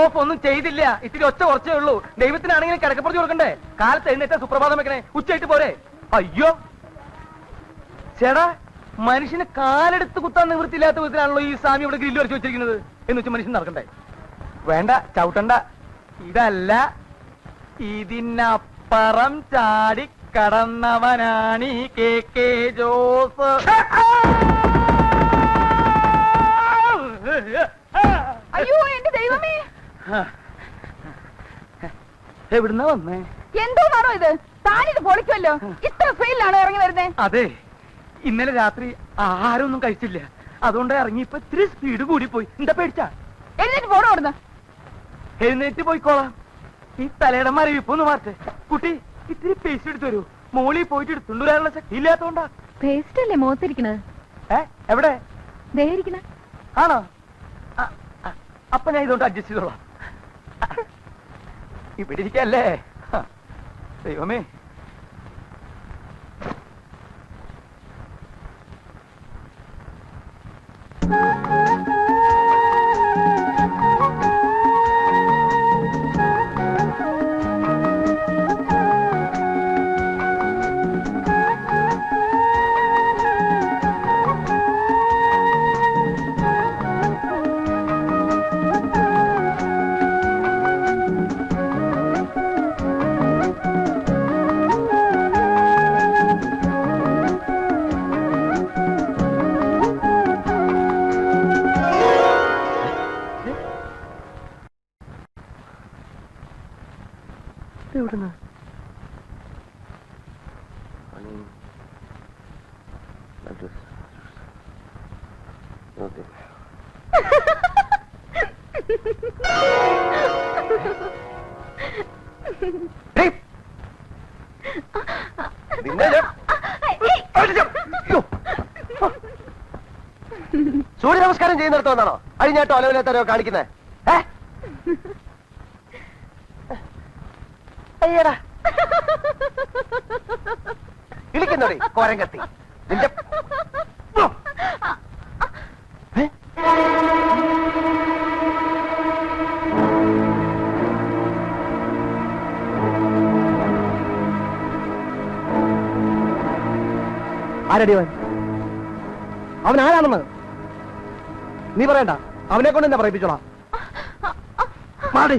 Of ഒന്നും ചെയ്തില്ല. ഇത്തിരി ഒച്ച കുറച്ചേ ഉള്ളൂ. ദൈവത്തിനാണെങ്കിലും കിടക്കപ്പുറത്ത് കൊടുക്കണ്ടേ? കാലത്ത് എഴുന്നേറ്റ സുപ്രഭാതം വെക്കണേ, ഉച്ചയായിട്ട് പോരെ? അയ്യോ ചേടാ, മനുഷ്യന് കാലെടുത്ത് കുത്താൻ നിവൃത്തിയില്ലാത്ത വിധത്തിലാണല്ലോ ഈ സ്വാമി ഇവിടെ ഗ്രില്ല് വരച്ച് വെച്ചിരിക്കുന്നത്. എന്ന് വെച്ചാൽ മനുഷ്യൻ നടക്കണ്ടേ? വേണ്ട, ചവിട്ടണ്ട. ഇതല്ല, ഇതിനപ്പുറം ചാടി കടന്നവനാണ് ഈ KK ജോസ്. അയ്യോ എന്റെ ദൈവമേ, എവിടുന്നാ വന്നേ? എന്തോന്നാണോ ഇത്? താനിത് പൊളിക്കുമല്ലോ. ഇത്ര ഫെയിലാണോ ഇറങ്ങി വരുന്നേ? അതെ, ഇന്നലെ രാത്രി ആഹാരമൊന്നും കഴിച്ചില്ല. അതുകൊണ്ട് ഇറങ്ങിയപ്പോ ഇത്തിരി സ്പീഡ് കൂടി പോയി. എന്താ പേടിച്ചാ? എഴുന്നേറ്റ് പോണോ അവിടുന്ന്? എഴുന്നേറ്റ് പോയിക്കോളാം. ഈ തലയുടെ മരവിപ്പൊന്ന് മാറ്റേ. കുട്ടി, ഇത്തിരി പേസ്റ്റ് എടുത്തു വരൂ. മോളിൽ പോയിട്ട് എടുത്തുകൊണ്ട് വരാനുള്ള ശക്തി ഇല്ലാത്തോണ്ടാ. പേസ്റ്റ് അല്ലേ മുഖത്തിരിക്കണത്? എവിടെ ദേഹിരിക്കണ ആണോ? അപ്പൊ ഞാൻ ഇതുകൊണ്ട് അഡ്ജസ്റ്റ് ചെയ്തോളാം. ഇവിടെ ഇരിക്കല്ലേ. ദൈവമേ, എവിടുന്ന്? സൂര്യ നമസ്കാരം ചെയ്യുന്നിടത്തോന്നാണോ അഴിഞ്ഞാട്ടോ അലവില്ലാത്തവരോ കാണിക്കുന്നത്? അയ്യടാ, ഇളിക്കുന്നോടി കോരം കത്തി നിന്റെ. ആരടി അവൻ? അവൻ ആരാണെന്ന് നീ പറയണ്ട. അവനെ കൊണ്ട് എന്നെ പറയിപ്പിച്ചോളാം. മാറി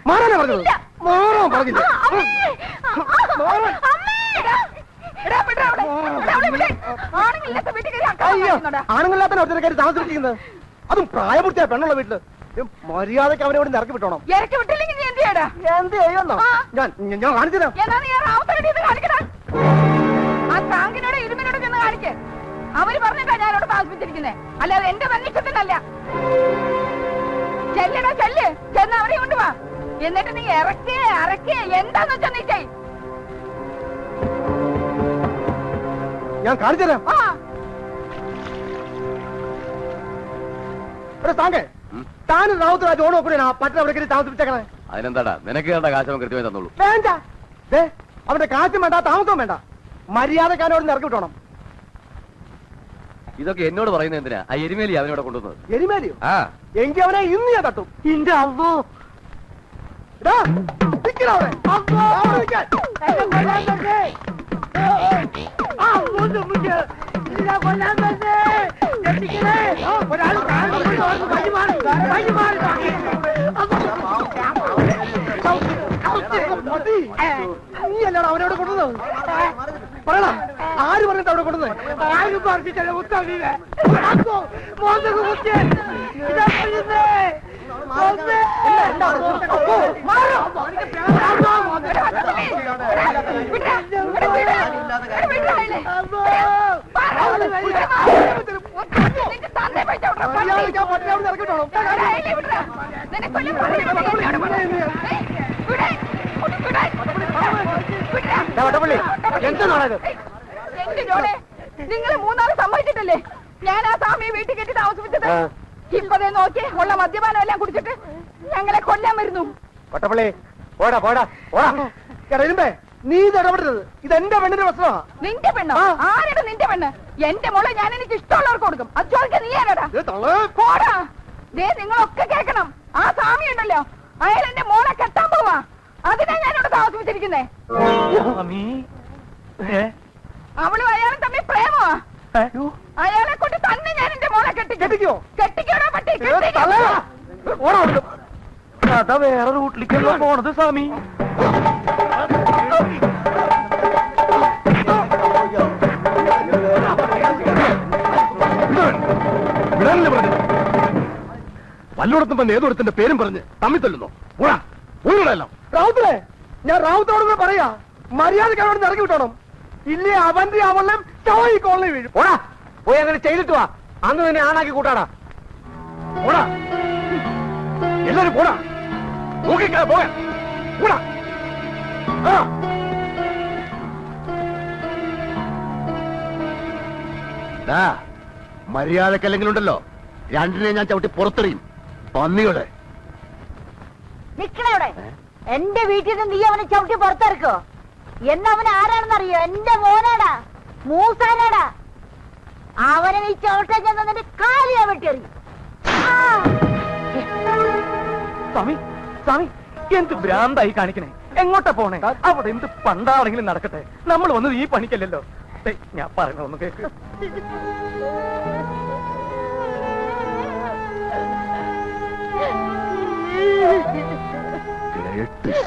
മാറാനാ പറഞ്ഞത്. മാറോ പറഞ്ഞില്ല. ആണുങ്ങളില്ലാത്ത ഒറ്റക്കാരി താമസിച്ചിരിക്കുന്നത്, അതും പ്രായപൂർത്തിയായ പെണ്ണുള്ള വീട്ടില്. മര്യാദക്ക് അവനെ ഇവിടെ ഇറക്കി വിട്ടോണം. എന്ത് ചെയ്യുന്നോ? ഞാൻ കാണിച്ചു തരാം. അവര് പറഞ്ഞിട്ടാ ഞാനോട് താമസിപ്പിച്ചിരിക്കുന്നേ, അല്ലാതെ എന്റെ തന്നിഷ്ടത്തിനല്ല. ചെല്ലടാ, ചെല്ല്, ചെന്ന് അവിടെ കൊണ്ടുവാ. എന്നിട്ട് നീ ഇറക്കേ എന്താന്ന് വെച്ചാ നീ ചെയ്. ഞാൻ കാണിച്ചു തരാം. താനും റാവുത്തറ ജോണോ കൂടെ പട്ടണം അവിടെ താമസിപ്പിച്ചേക്കണേ. അതിനെന്താടാ, നിനക്ക് വേണ്ട കാശ് അവൻ കൃത്യമായി തന്നോളൂ. വേണ്ട, അവന്റെ കാശും വേണ്ട, താമസവും വേണ്ട. മര്യാദക്ക് അവനോട് ഇറക്കി വിട്ടോണം. ഇതൊക്കെ എന്നോട് പറയുന്നത് എന്തിനാ? ആ എരുമേലി അവനോട് കൊണ്ടുവന്നത്. എരുമേലിയോ? എങ്കിൽ അവനെ ഇന്ന് ഞാൻ തട്ടും. ഇന്റെ അവോ നീ അല്ലാടോ അവനോട് കൊണ്ടുവന്നത്? പറയണ, ആര് പറഞ്ഞിട്ട് അവിടെ കൊണ്ടുവന്നത്? നിങ്ങൾ മൂന്നാല് സമ്മതിച്ചിട്ടല്ലേ ഞാൻ ആ സ്വാമിയെ വീട്ടിൽ കെട്ടി താമസിപ്പിച്ചത്? ഇപ്പതേ നോക്കി ഉള്ള മദ്യപാനം എല്ലാം കുടിച്ചിട്ട് ഞങ്ങളെ കൊല്ലാൻ വരുന്നു. കൊട്ടപ്പള്ളി, പോടാ പോടാ പോടാ. ഇരുമ്പേ, നീ ഇത് ഇടപെടുന്നത്. ഇതെന്റെ പെണ്ണിന്റെ പ്രശ്നമാ. നിന്റെ പെണ്ണോ? ആരുടെ നിന്റെ പെണ്ണ്? എന്റെ മോളെ ഞാൻ എനിക്ക് ഇഷ്ടമുള്ളവർക്ക് കൊടുക്കും. അത് ചോദിക്കാൻ നീ ആരാടാ? പോടാ. നിങ്ങളൊക്കെ കേൾക്കണം. ആ സ്വാമി ഉണ്ടല്ലോ, അയാൾ എന്റെ മോളെ കെട്ടാൻ പോവാ. അതിനാ ഞാനിവിടെ താമസിപ്പിച്ചിരിക്കുന്നേ. അവളും അയാളും തമ്മിൽ പ്രേമമാ. അയാളെ കൊണ്ട് തന്നെ ഞാൻ എന്റെ മോളെ കെട്ടിക്കോ. കെട്ടിക്കോടോ പട്ടി, കഥ വേറെ റൂട്ടിലേക്കല്ലോ പോണത് സ്വാമി. വല്ലോടത്തും വന്ന് ഏതോടത്തിന്റെ പേരും പറഞ്ഞ് തമ്മിൽ തല്ലുന്നു. റാവുത്തേ, ഞാൻ റാവുത്തോട് കൂടെ പറയാ, മര്യാദയ്ക്ക് അവിടെ ഇറങ്ങി വിട്ടോണം. ഇല്ലേ അവന്റെ അവളും ഈ കോളനി വീഴും. ഓടാ, പോയി അങ്ങനെ ചെയ്തിട്ട് വാ. അന്ന് തന്നെ ആണാക്കി കൂട്ടാടാ. ഓടാ, എല്ലാരും പോടാ. നോക്കിക്കാ പോയാ പോടാ. മര്യാദക്കല്ലെങ്കിലുണ്ടല്ലോ രണ്ടിനെ ഞാൻ ചവിട്ടി പുറത്തെറിയും. പന്നികളെ നിക്കണവിടെ. എന്റെ വീട്ടിൽ നിന്ന് നീ അവനെ ചവിട്ടി പുറത്തിറക്കോ? എന്നവൻ ആരാണെന്നറിയോ? എന്റെ മോനാടാ, മൂസാനാടാ. അവനെ നീ ചവിട്ടാൻ ചെന്നതിന്റെ കാലിയാ വെട്ടിയെറിയും. സ്വാമി, സ്വാമി, എന്ത് ഭ്രാന്തായി കാണിക്കണേ? എങ്ങോട്ടാ പോണേ? അവിടെ എന്ത് പണ്ടാണെങ്കിലും നടക്കട്ടെ. നമ്മൾ വന്നത് ഈ പണിക്കല്ലല്ലോ. ഞാൻ പറയണ ഒന്ന് കേക്ക്.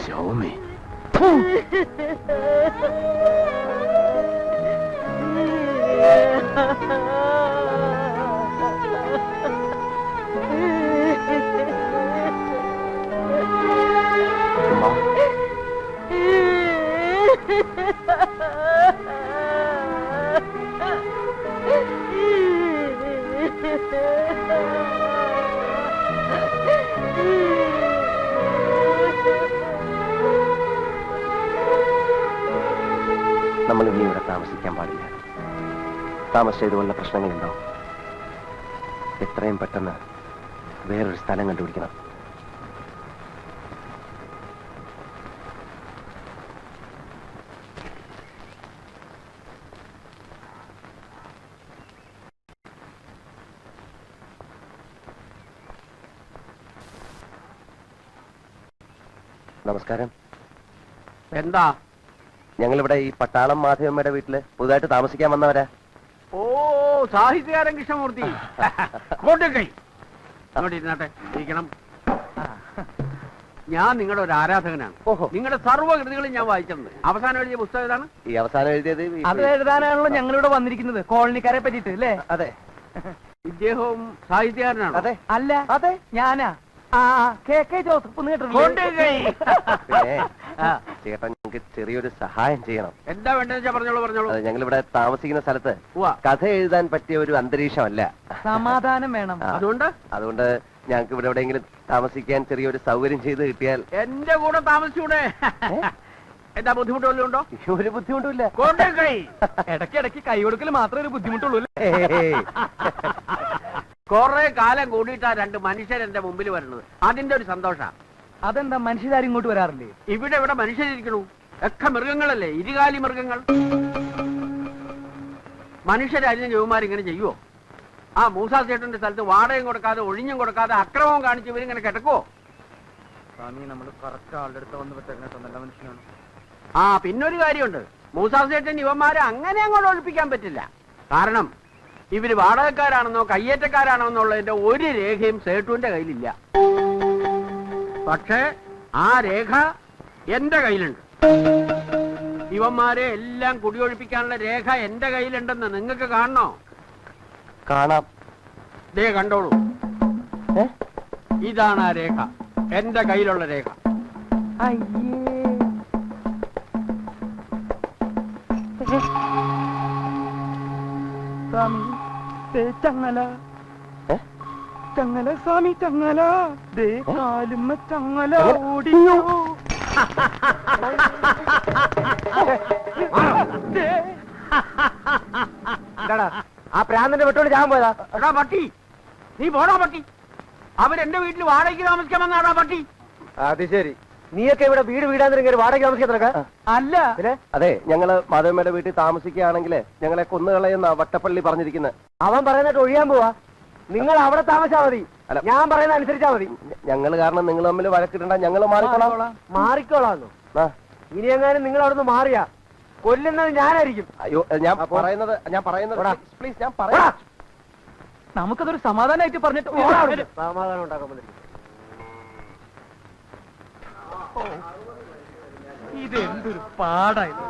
ശൗമി, നമ്മൾ ഇനി ഇവിടെ താമസിക്കാൻ പാടില്ല. താമസിച്ച ഇതുപോലുള്ള പ്രശ്നങ്ങളുണ്ടാവും. എത്രയും പെട്ടെന്ന് വേറൊരു സ്ഥലം കണ്ടുപിടിക്കണം. നമസ്കാരം. എന്താ? ഞങ്ങളിവിടെ ഈ പട്ടാളം മാധവമ്മയുടെ വീട്ടില് പുതുതായിട്ട് താമസിക്കാൻ വന്നവരാ. ഓ, സാഹിത്യകാരൻ കൃഷ്ണമൂർത്തി. കോട്ടക്കൈ ഇങ്ങോട്ടിരുന്നാട്ടെ, ഇരിക്കണം. ഞാൻ നിങ്ങളുടെ ഒരു ആരാധകനാണ്. നിങ്ങളുടെ സർവ്വകൃതികളും ഞാൻ വായിച്ചിട്ടുണ്ട്. അവസാനം എഴുതിയ പുസ്തകം ഏതാണ്? ഈ അവസാനം എഴുതിയത് അത് എഴുതാനാണല്ലോ ഞങ്ങളിവിടെ വന്നിരിക്കുന്നത്, കോളനിക്കാരെ പറ്റിട്ട് അല്ലേ? അതെ. ഇദ്ദേഹവും സാഹിത്യകാരനാണ്. അതെ. അല്ല, അതെ, ഞാനാ. കെ ജോസഫ് കേട്ടോ. ചേട്ടൻ ഞങ്ങൾക്ക് ചെറിയൊരു സഹായം ചെയ്യണം. എന്താ വേണ്ടതെന്ന് പറഞ്ഞോളൂ, പറഞ്ഞോളൂ. ഞങ്ങളിവിടെ താമസിക്കുന്ന സ്ഥലത്ത് കഥ എഴുതാൻ പറ്റിയ ഒരു അന്തരീക്ഷമല്ല. സമാധാനം വേണം. അതുകൊണ്ട് ഞങ്ങൾക്ക് ഇവിടെ എവിടെയെങ്കിലും താമസിക്കാൻ ചെറിയൊരു സൗകര്യം ചെയ്ത് കിട്ടിയാൽ. എന്റെ കൂടെ താമസിച്ചൂടെ? എന്താ ബുദ്ധിമുട്ട് വല്ലതും ഉണ്ടോ? ഒരു ബുദ്ധിമുട്ടില്ല. ഇടയ്ക്കിടയ്ക്ക് കൈ കൊടുക്കൽ മാത്രമേ ഒരു ബുദ്ധിമുട്ടുള്ളൂ. കൊറേ കാലം കൂടിയിട്ടാ രണ്ട് മനുഷ്യർ എന്റെ മുമ്പിൽ വരുന്നത്. അതിന്റെ ഒരു സന്തോഷ. അതെന്താ, മനുഷ്യരാരും ഇങ്ങോട്ട് വരാറില്ലേ? ഇവിടെ മനുഷ്യരിക്കണു. ഒക്കെ മൃഗങ്ങളല്ലേ, ഇരുകാലി മൃഗങ്ങൾ. മനുഷ്യരായിരുന്നു ജവന്മാരിങ്ങനെ ചെയ്യുവോ? ആ മൂസാ ചേട്ടന്റെ സ്ഥലത്ത് വാടകയും കൊടുക്കാതെ ഒഴിഞ്ഞും കൊടുക്കാതെ അക്രമവും കാണിച്ച് ഇവരിങ്ങനെ കിടക്കുവോ? സ്വാമി, നമ്മൾ കറക്റ്റ് ആളുടെ അടുത്ത് വന്ന് പറ്റുന്ന നല്ല മനുഷ്യനാണ്. ആ, പിന്നൊരു കാര്യമുണ്ട്. മൂസാ ചേട്ടൻ ഇവന്മാരെ അങ്ങനെ അങ്ങോട്ട് ഒഴിപ്പിക്കാൻ പറ്റില്ല. കാരണം ഇവര് വാടകക്കാരാണെന്നോ കയ്യേറ്റക്കാരാണോ എന്നുള്ളതിന്റെ ഒരു രേഖയും സേട്ടുവിന്റെ കയ്യിലില്ല. പക്ഷേ ആ രേഖ എന്റെ കയ്യിലുണ്ട്. ഇവന്മാരെ എല്ലാം കുടിയൊഴിപ്പിക്കാനുള്ള രേഖ എന്റെ കയ്യിലുണ്ടെന്ന് നിങ്ങൾക്ക് കാണണോ? കാണാം. ദേ കണ്ടോളൂ, ഇതാണ് ആ രേഖ, എന്റെ കയ്യിലുള്ള രേഖ. സ്വാമി, ചങ്ങല ചങ്ങല, സ്വാമി ചങ്ങല, ദേ കാലുമ്മ ചങ്ങല ഓടിയോ. ആ പ്രാന്തന്റെ വെട്ടോട് ഞാൻ പോയതാ. എടാ പട്ടി, നീ പോടാ പട്ടി. അവരെന്റെ വീട്ടിൽ വാടകയ്ക്ക് താമസിക്കാൻ വന്നാടാ പട്ടി. അത് ശരി. നീയൊക്കെ ഇവിടെ വീടാന്നിരിക്കും വാടക താമസിക്കാത്രക്ക? അല്ല, അതെ, ഞങ്ങള് മാധവമ്മയുടെ വീട്ടിൽ താമസിക്കുകയാണെങ്കിൽ ഞങ്ങളെ കൊന്നുകളയെന്ന വട്ടപ്പള്ളി പറഞ്ഞിരിക്കുന്നത്. അവൻ പറയുന്നിട്ട് ഒഴിയാൻ പോവാ. നിങ്ങൾ അവിടെ താമസിച്ചാ മതി. അല്ല. ഞാൻ പറയുന്ന അനുസരിച്ചാ മതി. ഞങ്ങൾ കാരണം നിങ്ങൾ തമ്മിൽ വഴക്കിടണ്ട, ഞങ്ങൾ മാറിക്കോളാം. മാറിക്കോളാന്നു. ആ. ഇനി എങ്ങാനും നിങ്ങൾ അവിടുന്ന് മാറിയാ കൊല്ലുന്നത് ഞാനായിരിക്കും. അയ്യോ ഞാൻ പറയുന്നത് പ്ലീസ് ഞാൻ പറയാം. നമുക്കതൊരു സമാധാനമായിട്ട് പറഞ്ഞിട്ട് സമാധാനം ഉണ്ടാക്കാൻ പറ്റില്ല. ഇതെന്തൊരു പാടായത്.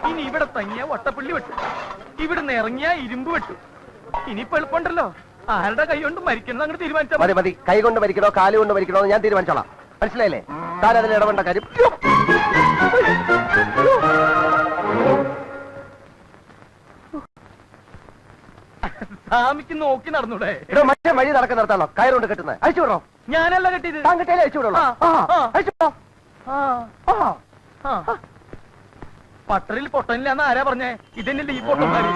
ഇനി ഇവിടെ തങ്ങിയ വട്ടപ്പുള്ളി വെട്ടു, ഇവിടുന്ന് ഇറങ്ങിയ ഇരുമ്പ് വെട്ടു. ഇനിയിപ്പോ എളുപ്പമുണ്ടല്ലോ, ആരുടെ കൈ കൊണ്ട് മരിക്കണം അങ്ങോട്ട് തീരുമാനിച്ചാൽ മതി മതി. കൈ കൊണ്ട് മരിക്കണോ കാല് കൊണ്ട് മരിക്കണോ എന്ന് ഞാൻ തീരുമാനിച്ചോളാം. മനസ്സിലായില്ലേ? താൻ അതിൽ ഇടപെടേണ്ട കാര്യം. സ്വാമിക്ക് നോക്കി നടന്നൂടെ? ഇവിടെ മറ്റേ വഴി നടക്കാൻ നിർത്താണോ കയറുകൊണ്ട് കെട്ടുന്നത്? അഴിച്ചു വിടണോ? ഞാനല്ല കെട്ടിയത്. താൻ കെട്ടിയാലേ അഴിച്ചു വിടണോ? അഴിച്ചു വിടോ? പട്ടറിൽ പൊട്ടനില്ലാന്ന് ആരാ പറഞ്ഞേ? ഇതന്നെയല്ലേ ഈ പൊട്ടന്മാര്.